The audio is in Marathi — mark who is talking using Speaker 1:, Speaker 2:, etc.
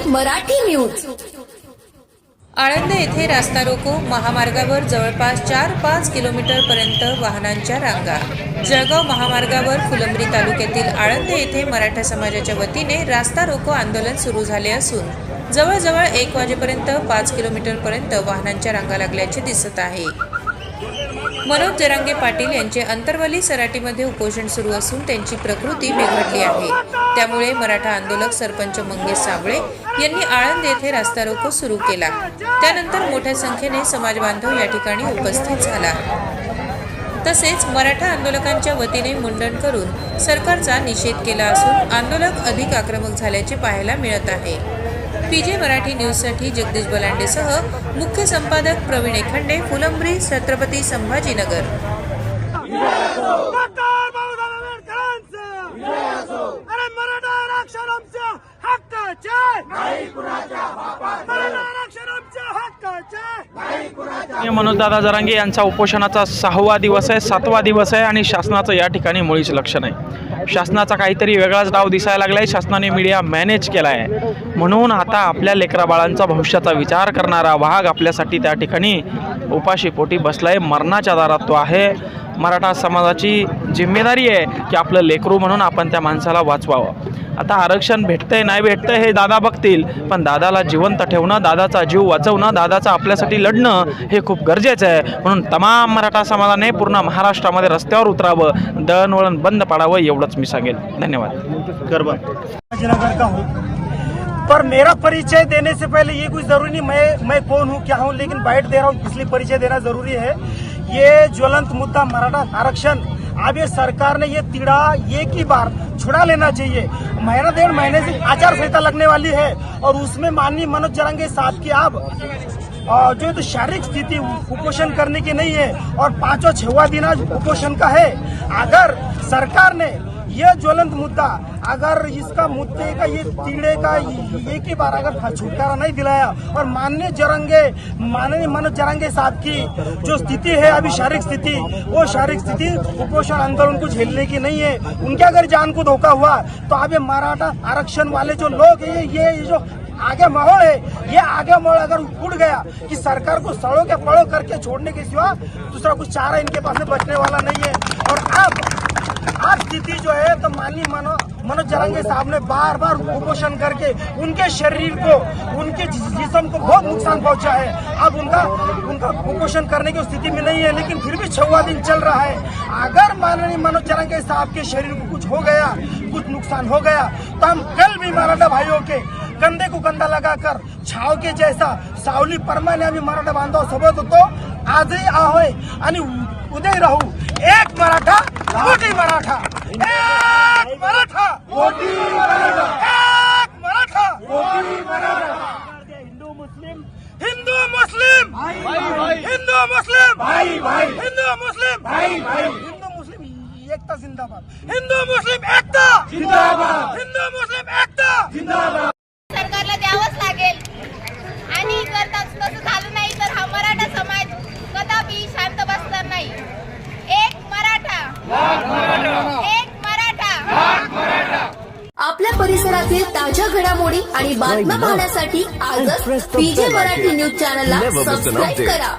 Speaker 1: मराठी न्यूज।
Speaker 2: आळंद येथे रास्ता रोको महामार्गावर जवळपास 4-5 किलोमीटर पर्यंत वाहनांच्या रांगा। जळगाव महामार्गावर फुलंब्री तालुक्यातील आळंद येथे मराठा समाजाच्या वतीने रास्ता रोको आंदोलन सुरू झाले असून जवळजवळ 1 वाजेपर्यंत 5 किलोमीटर पर्यंत वाहनांच्या रांगा लागल्याचे दिसत आहे। मनोज जरांगे पाटील यांचे अंतरवली सराटीमध्ये उपोषण सुरू असून त्यांची प्रकृती बिघडली आहे। त्यामुळे मराठा आंदोलक सरपंच मंगेश साबळे यांनी आळंद येथे रास्ता रोको सुरू केला। त्यानंतर मोठ्या संख्येने समाज बांधव या ठिकाणी उपस्थित झाला। तसेच मराठा आंदोलकांच्या वतीने मुंडन करून सरकारचा निषेध केला असून आंदोलक अधिक आक्रमक झाल्याचे पाहायला मिळत आहे। पीजे मराठी न्यूजसाठी जगदीश बलांडेसह मुख्य संपादक प्रवीण एखंडे, फुलंब्री, छत्रपती संभाजीनगर।
Speaker 3: मनोजदादा जरांगे यांचा उपोषणाचा 6वा दिवस आहे, 7वा दिवस आहे आणि शासनाचं या ठिकाणी मुळीच लक्ष नाही। शासनाचा काहीतरी वेगळाच डाव दिसायला लागलाय। शासनाने मीडिया मॅनेज केलाय म्हणून आता आपल्या लेकराबाळांचा भविष्याचा विचार करणारा वाघ आपल्यासाठी त्या ठिकाणी उपाशीपोटी बसलाय। मरणाच्या दारात तो आहे। मराठा समाजाची जिम्मेदारी आहे की आपलं लेकरू म्हणून आपण त्या माणसाला वाचवावं। आता आरक्षण भेटतंय नाही भेटतंय हे दादा बघतील, पण दादाला जिवंत ठेवणं, दादाचा जीव वाचवणं, दादाचा आपल्यासाठी लढणं हे खूप गरजेचं आहे। म्हणून तमाम मराठा समाजाने पूर्ण महाराष्ट्रामध्ये रस्त्यावर उतरावं, दळणवळण बंद पाडावं एवढंच मी सांगेल। धन्यवाद।
Speaker 4: पर मेरा परिचय देने से पहले ये कुछ जरूरी नहीं मैं कौन हूँ क्या हूँ, लेकिन बाइट दे रहा हूँ इसलिए परिचय देना जरूरी है। ये ज्वलंत मुद्दा मराठा आरक्षण, अब ये सरकार ने ये तीड़ा एक ही बार छुड़ा लेना चाहिए। महीना 1.5 महीने से आचार संहिता लगने वाली है और उसमें माननीय मनोज जरांगे साहब की अब जो तो शारीरिक स्थिति उपोषण करने की नहीं है और 5वां-6वां दिन आज उपोषण का है। अगर सरकार ने ये ज्वलंत मुद्दा, अगर इसका मुद्दे का ये तीड़े का एक ही बार अगर छुटकारा नहीं दिलाया और माननीय मनोज जरांगे साहब की जो स्थिति है अभी शारीरिक स्थिति, वो शारीरिक स्थिति उपोषण आंदोलन को झेलने की नहीं है। उनके अगर जान को धोखा हुआ तो अब ये मराठा आरक्षण वाले जो लोग हैं, ये जो आगे माहौल है, ये आगे माहौल अगर उड़ गया कि सरकार को सड़ों के पड़ों करके छोड़ने के सिवा दूसरा कुछ चारा इनके पास में बचने वाला नहीं है। और अब स्थिति जो है तो माननीय मनोज जरांगे साहब ने बार बार उपोषण करके उनके शरीर को, उनके जिस्म को बहुत नुकसान पहुंचा है। अब उनका उपोषण करने की स्थिति में नहीं है, लेकिन फिर भी 6वां दिन चल रहा है। अगर माननीय मनोज जरांगे साहब के शरीर को कुछ हो गया, कुछ नुकसान हो गया, तो हम कल भी मराठा भाइयों के कंधे को कंधा लगाकर छाव के जैसा सावली परमाने आम्ही मराठा बांधव सोबत होतो, आजही आहोय आणि उद्याही राहू। एक मराठा कोटी मराठा, एक मराठा कोटी मराठा, एक मराठा कोटी मराठा। हिंदू मुस्लिम भाई भाई, हिंदू मुस्लिम भाई भाई, हिंदू मुस्लिम भाई भाई, हिंदू मुस्लिम एकता जिंदाबाद, हिंदू मुस्लिम एकता जिंदाबाद, हिंदू मुस्लिम एकता जिंदाबाद।
Speaker 5: सरकारला द्यावंच लागेल आणि तसं झालं नाही तर हा मराठा समाज कदापि शांत बसणार नाही। एक मराठा, एक मराठा।
Speaker 1: आपल्या परिसरातील ताज्या घडामोडी आणि बातम्या पाहण्यासाठी आजच पीजे मराठी न्यूज चॅनलला सबस्क्राईब करा।